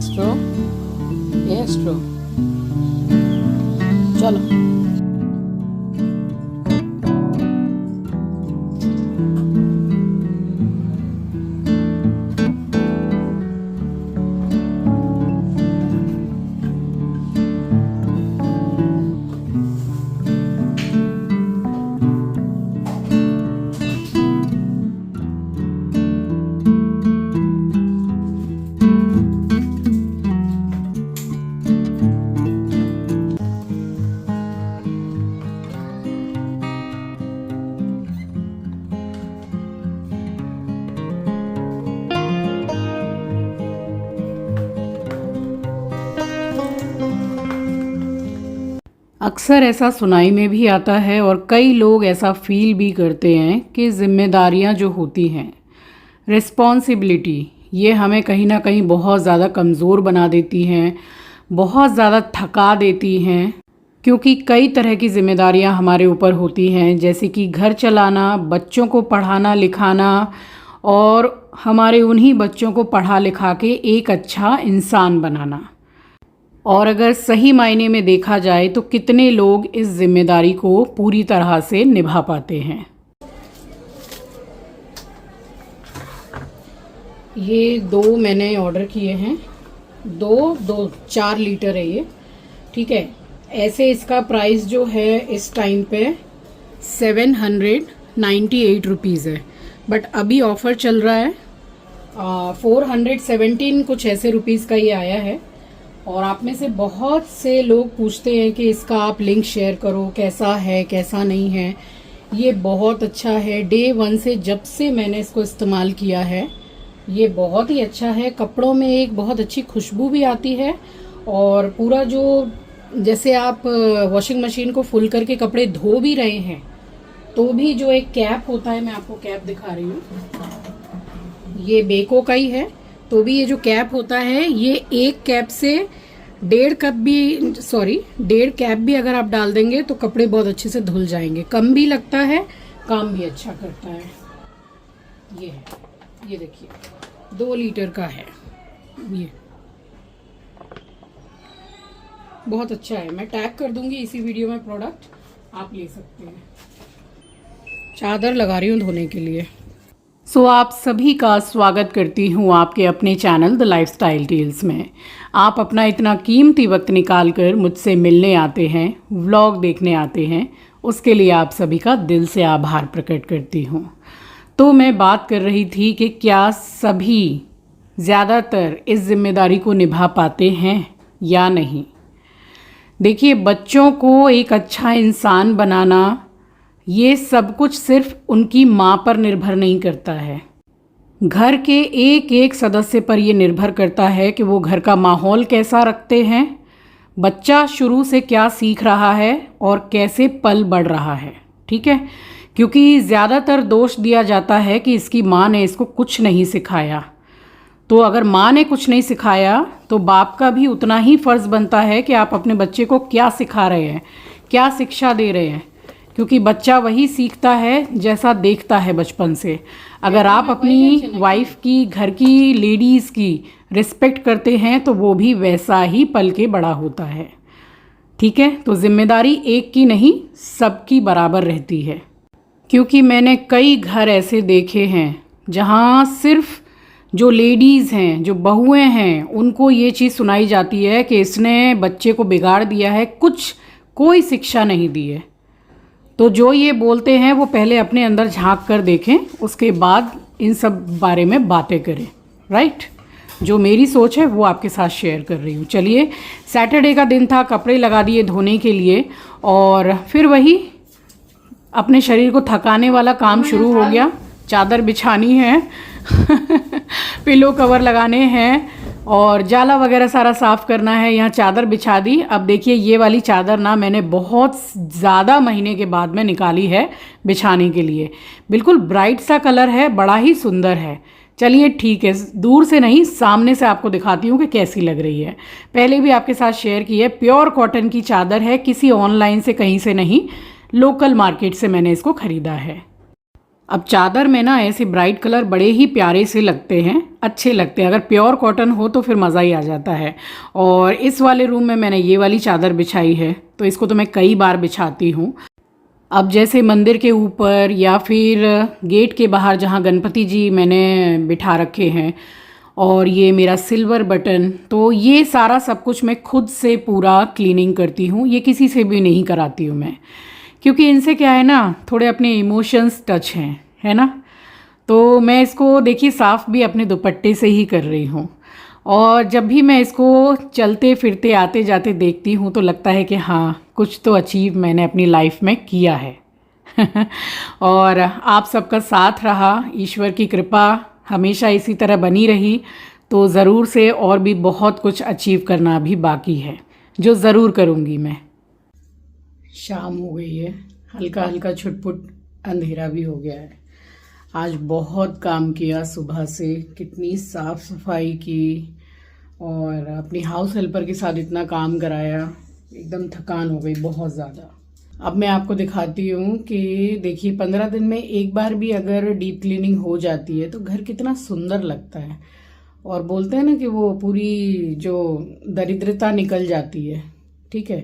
Straw, ये straw, चलो। अक्सर ऐसा सुनाई में भी आता है और कई लोग ऐसा फील भी करते हैं कि ज़िम्मेदारियां जो होती हैं, रिस्पॉन्सिबिलिटी, ये हमें कहीं ना कहीं बहुत ज़्यादा कमज़ोर बना देती हैं, बहुत ज़्यादा थका देती हैं। क्योंकि कई तरह की ज़िम्मेदारियां हमारे ऊपर होती हैं, जैसे कि घर चलाना, बच्चों को पढ़ाना लिखाना और हमारे उन्हीं बच्चों को पढ़ा लिखा के एक अच्छा इंसान बनाना। और अगर सही मायने में देखा जाए तो कितने लोग इस जिम्मेदारी को पूरी तरह से निभा पाते हैं। ये 2 मैंने ऑर्डर किए हैं, 4 लीटर है ये, ठीक है। ऐसे इसका प्राइस जो है इस टाइम पे 798 रुपीज़ है, बट अभी ऑफ़र चल रहा है 417 कुछ ऐसे रुपीज़ का ये आया है। और आप में से बहुत से लोग पूछते हैं कि इसका आप लिंक शेयर करो, कैसा है कैसा नहीं है। ये बहुत अच्छा है, डे 1 से जब से मैंने इसको इस्तेमाल किया है ये बहुत ही अच्छा है। कपड़ों में एक बहुत अच्छी खुशबू भी आती है और पूरा जो जैसे आप वॉशिंग मशीन को फुल करके कपड़े धो भी रहे हैं तो भी जो एक कैप होता है, मैं आपको कैप दिखा रही हूँ, ये बेको का ही है, तो भी ये जो कैप होता है ये एक कैप से 1.5 कैप भी अगर आप डाल देंगे तो कपड़े बहुत अच्छे से धुल जाएंगे। कम भी लगता है, काम भी अच्छा करता है। ये देखिए 2 लीटर का है, ये बहुत अच्छा है। मैं टैग कर दूंगी इसी वीडियो में प्रोडक्ट, आप ले सकते हैं। चादर लगा रही हूँ धोने के लिए। सो आप सभी का स्वागत करती हूँ आपके अपने चैनल द लाइफस्टाइल टेल्स में। आप अपना इतना कीमती वक्त निकाल कर मुझसे मिलने आते हैं, व्लॉग देखने आते हैं, उसके लिए आप सभी का दिल से आभार प्रकट करती हूँ। तो मैं बात कर रही थी कि क्या सभी ज़्यादातर इस जिम्मेदारी को निभा पाते हैं या नहीं। देखिए, बच्चों को एक अच्छा इंसान बनाना ये सब कुछ सिर्फ उनकी माँ पर निर्भर नहीं करता है, घर के एक एक सदस्य पर ये निर्भर करता है कि वो घर का माहौल कैसा रखते हैं, बच्चा शुरू से क्या सीख रहा है और कैसे पल बढ़ रहा है, ठीक है। क्योंकि ज़्यादातर दोष दिया जाता है कि इसकी माँ ने इसको कुछ नहीं सिखाया। तो अगर माँ ने कुछ नहीं सिखाया तो बाप का भी उतना ही फ़र्ज़ बनता है कि आप अपने बच्चे को क्या सिखा रहे हैं, क्या शिक्षा दे रहे हैं, क्योंकि बच्चा वही सीखता है जैसा देखता है बचपन से। अगर आप अपनी वाइफ की, घर की लेडीज़ की रिस्पेक्ट करते हैं तो वो भी वैसा ही पल के बड़ा होता है, ठीक है। तो जिम्मेदारी एक की नहीं, सबकी बराबर रहती है। क्योंकि मैंने कई घर ऐसे देखे हैं जहाँ सिर्फ जो लेडीज़ हैं, जो बहुएं हैं, उनको ये चीज़ सुनाई जाती है कि इसने बच्चे को बिगाड़ दिया है, कोई शिक्षा नहीं दी है। तो जो ये बोलते हैं वो पहले अपने अंदर झांक कर देखें, उसके बाद इन सब बारे में बातें करें, राइट। जो मेरी सोच है वो आपके साथ शेयर कर रही हूँ। चलिए, सैटरडे का दिन था, कपड़े लगा दिए धोने के लिए और फिर वही अपने शरीर को थकाने वाला काम शुरू हो गया। चादर बिछानी है पिलो कवर लगाने हैं और जाला वगैरह सारा साफ़ करना है। यहाँ चादर बिछा दी। अब देखिए, ये वाली चादर ना मैंने बहुत ज़्यादा महीने के बाद में निकाली है बिछाने के लिए। बिल्कुल ब्राइट सा कलर है, बड़ा ही सुंदर है। चलिए ठीक है, दूर से नहीं सामने से आपको दिखाती हूँ कि कैसी लग रही है। पहले भी आपके साथ शेयर की है, प्योर कॉटन की चादर है, किसी ऑनलाइन से कहीं से नहीं, लोकल मार्केट से मैंने इसको ख़रीदा है। अब चादर में ना ऐसे ब्राइट कलर बड़े ही प्यारे से लगते हैं, अच्छे लगते हैं। अगर प्योर कॉटन हो तो फिर मज़ा ही आ जाता है। और इस वाले रूम में मैंने ये वाली चादर बिछाई है, तो इसको तो मैं कई बार बिछाती हूँ। अब जैसे मंदिर के ऊपर या फिर गेट के बाहर जहाँ गणपति जी मैंने बिठा रखे हैं, और ये मेरा सिल्वर बटन, तो ये सारा सब कुछ मैं खुद से पूरा क्लीनिंग करती हूँ। ये किसी से भी नहीं कराती हूँ मैं, क्योंकि इनसे क्या है ना, थोड़े अपने इमोशंस टच हैं, है ना। तो मैं इसको देखिए साफ़ भी अपने दुपट्टे से ही कर रही हूँ। और जब भी मैं इसको चलते फिरते आते जाते देखती हूँ तो लगता है कि हाँ, कुछ तो अचीव मैंने अपनी लाइफ में किया है। और आप सबका साथ रहा, ईश्वर की कृपा हमेशा इसी तरह बनी रही तो ज़रूर से और भी बहुत कुछ अचीव करना भी बाकी है, जो ज़रूर करूँगी मैं। शाम हो गई है, हल्का हल्का छुटपुट अंधेरा भी हो गया है। आज बहुत काम किया सुबह से, कितनी साफ़ सफाई की और अपनी हाउस हेल्पर के साथ इतना काम कराया, एकदम थकान हो गई बहुत ज़्यादा। अब मैं आपको दिखाती हूँ कि देखिए 15 दिन में एक बार भी अगर डीप क्लीनिंग हो जाती है तो घर कितना सुंदर लगता है। और बोलते हैं ना कि वो पूरी जो दरिद्रता निकल जाती है। ठीक है,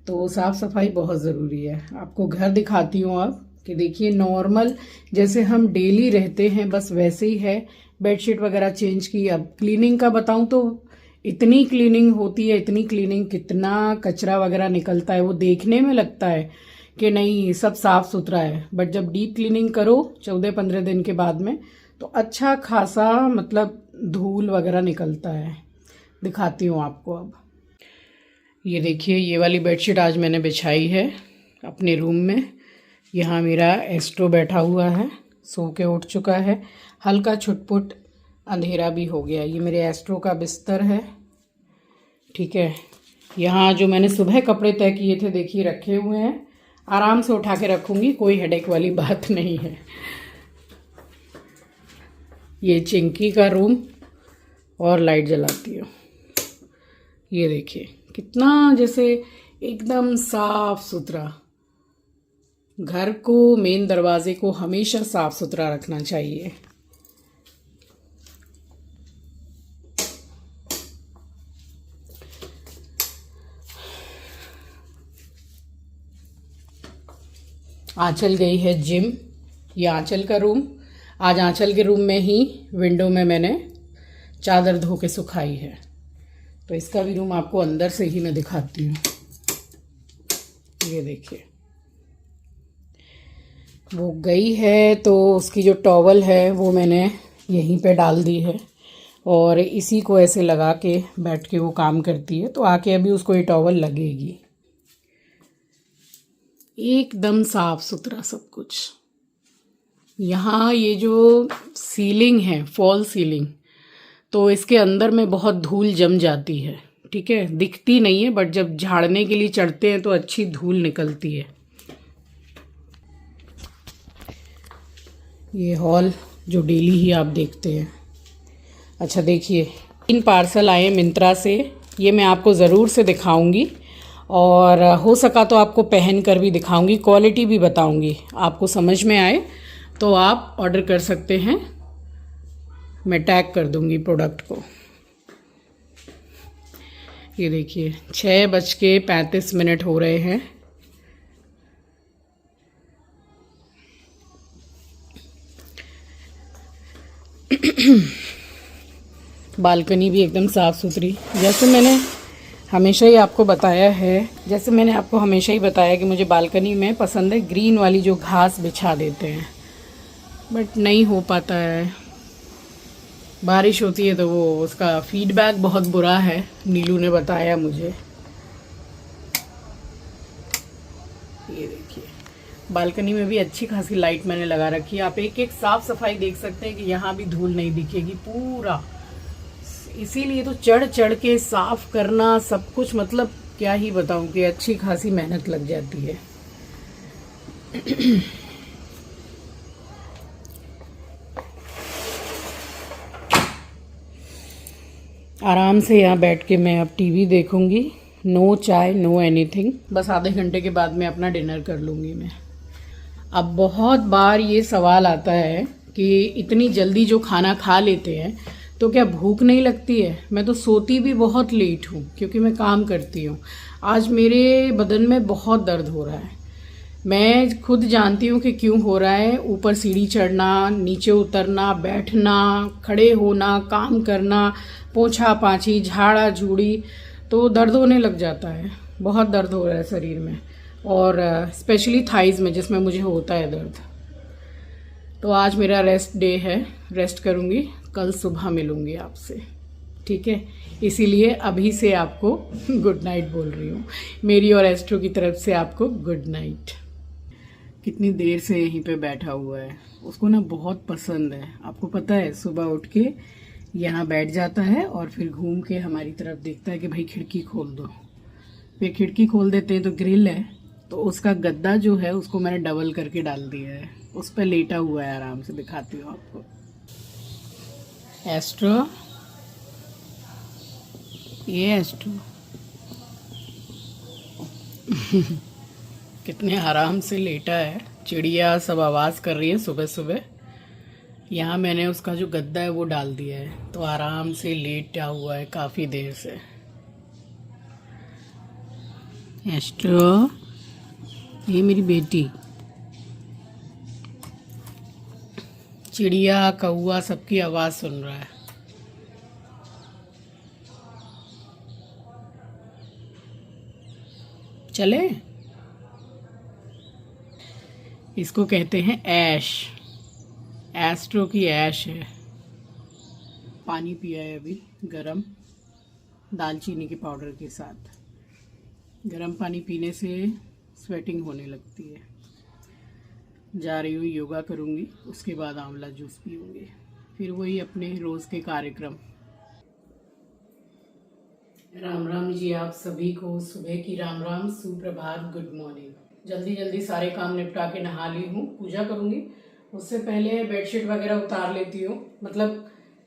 तो साफ़ सफाई बहुत ज़रूरी है। आपको घर दिखाती हूँ अब कि देखिए नॉर्मल जैसे हम डेली रहते हैं बस वैसे ही है। बेडशीट वगैरह चेंज की। अब क्लीनिंग का बताऊँ तो इतनी क्लीनिंग होती है, इतनी क्लीनिंग, कितना कचरा वगैरह निकलता है। वो देखने में लगता है कि नहीं सब साफ़ सुथरा है, बट जब डीप क्लीनिंग करो 14-15 दिन के बाद में तो अच्छा खासा मतलब धूल वगैरह निकलता है। दिखाती हूँ आपको अब। ये देखिए ये वाली बेडशीट आज मैंने बिछाई है अपने रूम में। यहाँ मेरा एस्ट्रो बैठा हुआ है, सो के उठ चुका है। हल्का छुटपुट अंधेरा भी हो गया। ये मेरे एस्ट्रो का बिस्तर है। ठीक है, यहाँ जो मैंने सुबह कपड़े तय किए थे देखिए रखे हुए हैं। आराम से उठा के रखूँगी, कोई हेडेक वाली बात नहीं है। ये चिंकी का रूम, और लाइट जलाती हूँ। ये देखिए कितना जैसे एकदम साफ सुथरा। घर को, मेन दरवाजे को हमेशा साफ सुथरा रखना चाहिए। आंचल गई है जिम। ये आंचल का रूम। आज आंचल के रूम में ही विंडो में मैंने चादर धो के सुखाई है, तो इसका भी रूम आपको अंदर से ही मैं दिखाती हूँ। ये देखिए वो गई है तो उसकी जो टॉवल है वो मैंने यहीं पे डाल दी है, और इसी को ऐसे लगा के बैठ के वो काम करती है। तो आके अभी उसको ये टॉवल लगेगी। एकदम साफ सुथरा सब कुछ। यहाँ ये जो सीलिंग है, फॉल सीलिंग, तो इसके अंदर में बहुत धूल जम जाती है। ठीक है, दिखती नहीं है, बट जब झाड़ने के लिए चढ़ते हैं तो अच्छी धूल निकलती है। ये हॉल जो डेली ही आप देखते हैं। अच्छा देखिए 3 पार्सल आए मिंत्रा से, ये मैं आपको ज़रूर से दिखाऊंगी, और हो सका तो आपको पहन कर भी दिखाऊंगी, क्वालिटी भी बताऊंगी। आपको समझ में आए तो आप ऑर्डर कर सकते हैं, मैं टैग कर दूंगी प्रोडक्ट को। ये देखिए 6:35 हो रहे हैं। बालकनी भी एकदम साफ़ सुथरी। जैसे मैंने हमेशा ही आपको बताया कि मुझे बालकनी में पसंद है ग्रीन वाली जो घास बिछा देते हैं, बट नहीं हो पाता है। बारिश होती है तो वो उसका फीडबैक बहुत बुरा है, नीलू ने बताया मुझे। ये देखिए बालकनी में भी अच्छी खासी लाइट मैंने लगा रखी है। आप एक एक साफ सफाई देख सकते हैं कि यहाँ भी धूल नहीं दिखेगी पूरा। इसीलिए तो चढ़ चढ़ के साफ करना सब कुछ, मतलब क्या ही बताऊं कि अच्छी खासी मेहनत लग जाती है। आराम से यहाँ बैठ के मैं अब टीवी देखूंगी। नो चाय, नो एनीथिंग। बस आधे घंटे के बाद में अपना डिनर कर लूँगी मैं। अब बहुत बार ये सवाल आता है कि इतनी जल्दी जो खाना खा लेते हैं तो क्या भूख नहीं लगती है। मैं तो सोती भी बहुत लेट हूँ क्योंकि मैं काम करती हूँ। आज मेरे बदन में बहुत दर्द हो रहा है, मैं खुद जानती हूँ कि क्यों हो रहा है। ऊपर सीढ़ी चढ़ना, नीचे उतरना, बैठना, खड़े होना, काम करना, पोछा पाछी, झाड़ा झूड़ी, तो दर्द होने लग जाता है। बहुत दर्द हो रहा है शरीर में, और स्पेशली थाइज़ में जिसमें मुझे होता है दर्द। तो आज मेरा रेस्ट डे है, रेस्ट करूँगी, कल सुबह मिलूँगी आपसे, ठीक है। इसीलिए अभी से आपको गुड नाइट बोल रही हूँ, मेरी और एस्ट्रो की तरफ से आपको गुड नाइट। कितनी देर से यहीं पे बैठा हुआ है, उसको ना बहुत पसंद है। आपको पता है, सुबह उठ के यहाँ बैठ जाता है और फिर घूम के हमारी तरफ देखता है कि भाई खिड़की खोल दो। फिर खिड़की खोल देते हैं तो ग्रिल है, तो उसका गद्दा जो है उसको मैंने डबल करके डाल दिया है, उस पर लेटा हुआ है। आराम से दिखाती हूँ आपको। एस्ट्रो, ये एस्ट्रो कितने आराम से लेटा है। चिड़िया सब आवाज़ कर रही है सुबह सुबह। यहाँ मैंने उसका जो गद्दा है वो डाल दिया है, तो आराम से लेटा हुआ है काफ़ी देर से। एस्ट्रो, ये मेरी बेटी। चिड़िया कौआ सबकी आवाज़ सुन रहा है। चले, इसको कहते हैं ऐश। एस्ट्रो की ऐश है। पानी पिया है अभी गरम, दालचीनी के पाउडर के साथ। गरम पानी पीने से स्वेटिंग होने लगती है। जा रही हूँ, योगा करूँगी, उसके बाद आंवला जूस पीऊँगी, फिर वही अपने रोज़ के कार्यक्रम। राम राम जी, आप सभी को सुबह की राम राम, सुप्रभात, गुड मॉर्निंग। जल्दी जल्दी सारे काम निपटा के नहा ली हूँ, पूजा करूँगी। उससे पहले बेडशीट वगैरह उतार लेती हूँ, मतलब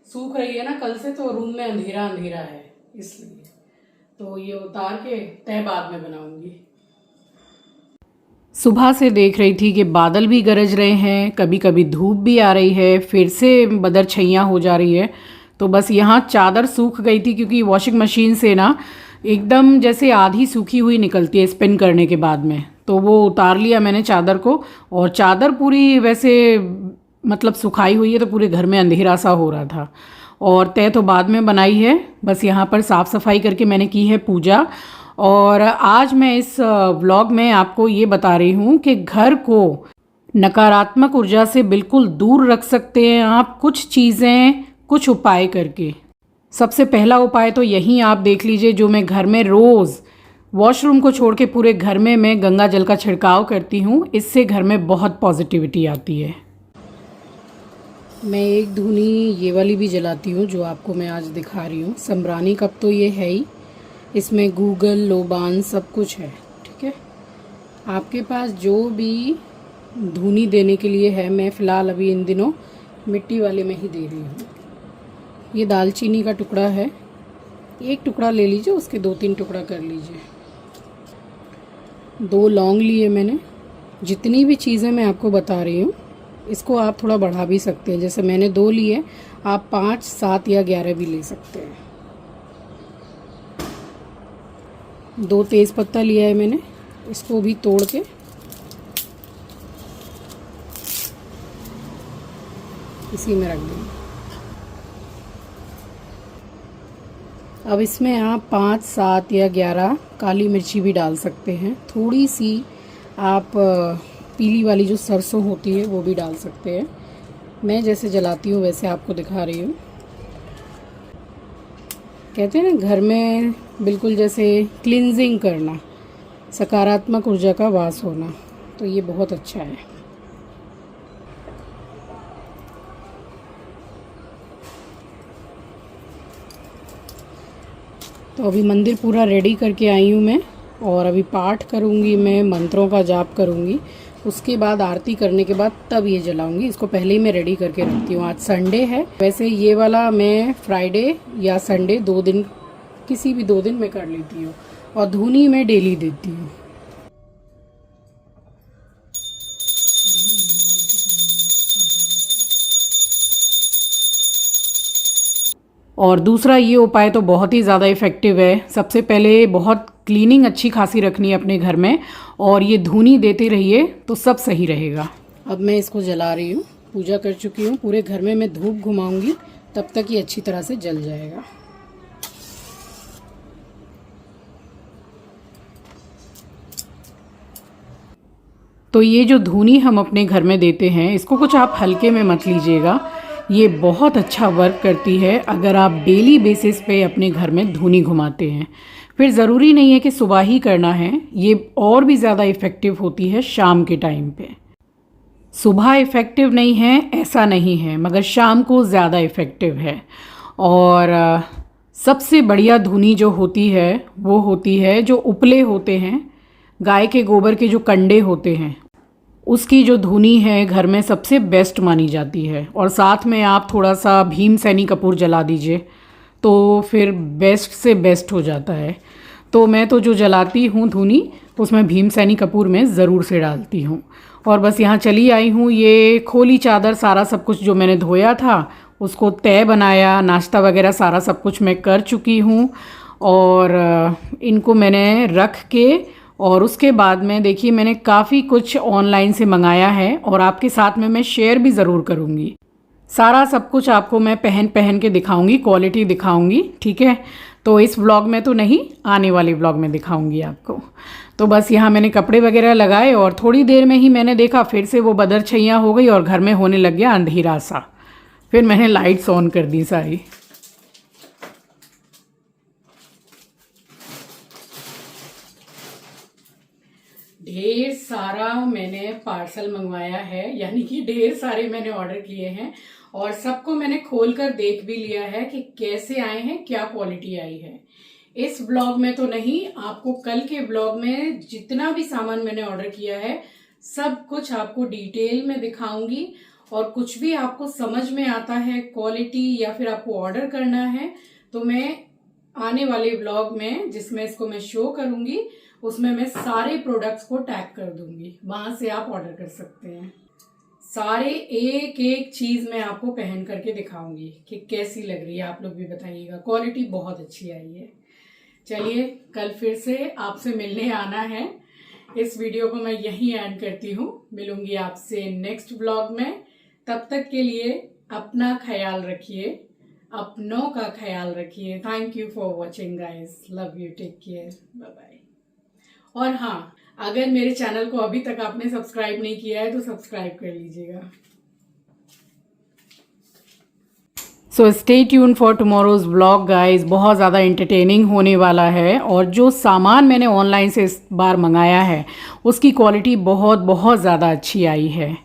सूख रही है ना कल से, तो रूम में अंधेरा अंधेरा है इसलिए, तो ये उतार के तय बाद में बनाऊँगी। सुबह से देख रही थी कि बादल भी गरज रहे हैं, कभी कभी धूप भी आ रही है, फिर से बदरछैयाँ हो जा रही है। तो बस यहाँ चादर सूख गई थी क्योंकि वॉशिंग मशीन से ना एकदम जैसे आधी सूखी हुई निकलती है स्पिन करने के बाद में, तो वो उतार लिया मैंने चादर को। और चादर पूरी वैसे मतलब सुखाई हुई है, तो पूरे घर में अंधेरा सा हो रहा था। और तय तो बाद में बनाई है, बस यहाँ पर साफ़ सफाई करके मैंने की है पूजा। और आज मैं इस व्लॉग में आपको ये बता रही हूँ कि घर को नकारात्मक ऊर्जा से बिल्कुल दूर रख सकते हैं आप कुछ चीज़ें, कुछ उपाय करके। सबसे पहला उपाय तो यही आप देख लीजिए, जो मैं घर में रोज़ वॉशरूम को छोड़ के पूरे घर में मैं गंगा जल का छिड़काव करती हूँ। इससे घर में बहुत पॉजिटिविटी आती है। मैं एक धूनी ये वाली भी जलाती हूँ जो आपको मैं आज दिखा रही हूँ। संब्रानी कप तो ये है ही, इसमें गूगल, लोबान सब कुछ है, ठीक है। आपके पास जो भी धूनी देने के लिए है, मैं फ़िलहाल अभी इन दिनों मिट्टी वाले में ही दे रही हूँ। ये दालचीनी का टुकड़ा है, एक टुकड़ा ले लीजिए, उसके 2-3 टुकड़ा कर लीजिए। 2 लौंग लिए मैंने। जितनी भी चीज़ें मैं आपको बता रही हूँ, इसको आप थोड़ा बढ़ा भी सकते हैं। जैसे मैंने 2 लिए, आप 5, 7 या 11 भी ले सकते हैं। 2 तेज़ पत्ता लिया है मैंने, इसको भी तोड़ के इसी में रख देंगे। अब इसमें आप 5, 7 या 11 काली मिर्ची भी डाल सकते हैं। थोड़ी सी आप पीली वाली जो सरसों होती है वो भी डाल सकते हैं। मैं जैसे जलाती हूँ वैसे आपको दिखा रही हूँ। कहते हैं ना घर में बिल्कुल जैसे क्लींजिंग करना, सकारात्मक ऊर्जा का वास होना, तो ये बहुत अच्छा है। तो अभी मंदिर पूरा रेडी करके आई हूँ मैं, और अभी पाठ करूँगी, मैं मंत्रों का जाप करूँगी। उसके बाद आरती करने के बाद तब ये जलाऊँगी। इसको पहले ही मैं रेडी करके रखती हूँ। आज संडे है, वैसे ये वाला मैं फ्राइडे या संडे 2 दिन, किसी भी 2 दिन मैं कर लेती हूँ, और धूनी मैं डेली देती हूँ। और दूसरा ये उपाय तो बहुत ही ज़्यादा इफ़ेक्टिव है। सबसे पहले बहुत क्लीनिंग अच्छी खासी रखनी है अपने घर में, और ये धूनी देते रहिए तो सब सही रहेगा। अब मैं इसको जला रही हूँ, पूजा कर चुकी हूँ, पूरे घर में मैं धूप घुमाऊंगी, तब तक ये अच्छी तरह से जल जाएगा। तो ये जो धूनी हम अपने घर में देते हैं, इसको कुछ आप हल्के में मत लीजिएगा, ये बहुत अच्छा वर्क करती है अगर आप डेली बेसिस पे अपने घर में धूनी घुमाते हैं। फिर ज़रूरी नहीं है कि सुबह ही करना है, ये और भी ज़्यादा इफ़ेक्टिव होती है शाम के टाइम पे। सुबह इफ़ेक्टिव नहीं है ऐसा नहीं है, मगर शाम को ज़्यादा इफ़ेक्टिव है। और सबसे बढ़िया धुनी जो होती है वो होती है जो उपले होते हैं, गाय के गोबर के जो कंडे होते हैं, उसकी जो धुनी है घर में सबसे बेस्ट मानी जाती है। और साथ में आप थोड़ा सा भीम सैनी कपूर जला दीजिए तो फिर बेस्ट से बेस्ट हो जाता है। तो मैं तो जो जलाती हूँ धुनी, उसमें भीम सैनी कपूर में ज़रूर से डालती हूँ। और बस यहाँ चली आई हूँ, ये खोली चादर सारा सब कुछ जो मैंने धोया था उसको तय बनाया, नाश्ता वगैरह सारा सब कुछ मैं कर चुकी हूँ। और इनको मैंने रख के, और उसके बाद में देखिए मैंने काफ़ी कुछ ऑनलाइन से मंगाया है और आपके साथ में मैं शेयर भी ज़रूर करूँगी। सारा सब कुछ आपको मैं पहन के दिखाऊंगी, क्वालिटी दिखाऊंगी, ठीक है। तो इस व्लॉग में तो नहीं, आने वाले व्लॉग में दिखाऊंगी आपको। तो बस यहाँ मैंने कपड़े वगैरह लगाए और थोड़ी देर में ही मैंने देखा फिर से वो बदरछैयाँ हो गई और घर में होने लग गया अंधेरा सा। फिर मैंने लाइट्स ऑन कर दी सारी। ढेर सारा मैंने पार्सल मंगवाया है, यानी कि ढेर सारे मैंने ऑर्डर किए हैं और सबको मैंने खोलकर देख भी लिया है कि कैसे आए हैं, क्या क्वालिटी आई है। इस ब्लॉग में तो नहीं, आपको कल के ब्लॉग में जितना भी सामान मैंने ऑर्डर किया है सब कुछ आपको डिटेल में दिखाऊंगी। और कुछ भी आपको समझ में आता है क्वालिटी या फिर आपको ऑर्डर करना है तो मैं आने वाले ब्लॉग में, जिसमें इसको मैं शो करूंगी, उसमें मैं सारे प्रोडक्ट्स को टैग कर दूंगी, वहां से आप ऑर्डर कर सकते हैं। सारे एक एक चीज मैं आपको पहन करके दिखाऊंगी कि कैसी लग रही है, आप लोग भी बताइएगा। क्वालिटी बहुत अच्छी आई है। चलिए कल फिर से आपसे मिलने आना है। इस वीडियो को मैं यहीं एंड करती हूँ, मिलूंगी आपसे नेक्स्ट ब्लॉग में। तब तक के लिए अपना ख्याल रखिए, अपनों का ख्याल रखिए। Thank you for watching guys, love you, take care, bye bye. और हाँ, अगर मेरे चैनल को अभी तक आपने सब्सक्राइब नहीं किया है तो सब्सक्राइब कर लीजिएगा। So stay tune for tomorrow's vlog guys, बहुत ज़्यादा एंटरटेनिंग होने वाला है। और जो सामान मैंने ऑनलाइन से इस बार मंगाया है उसकी क्वालिटी बहुत बहुत ज़्यादा अच्छी आई है।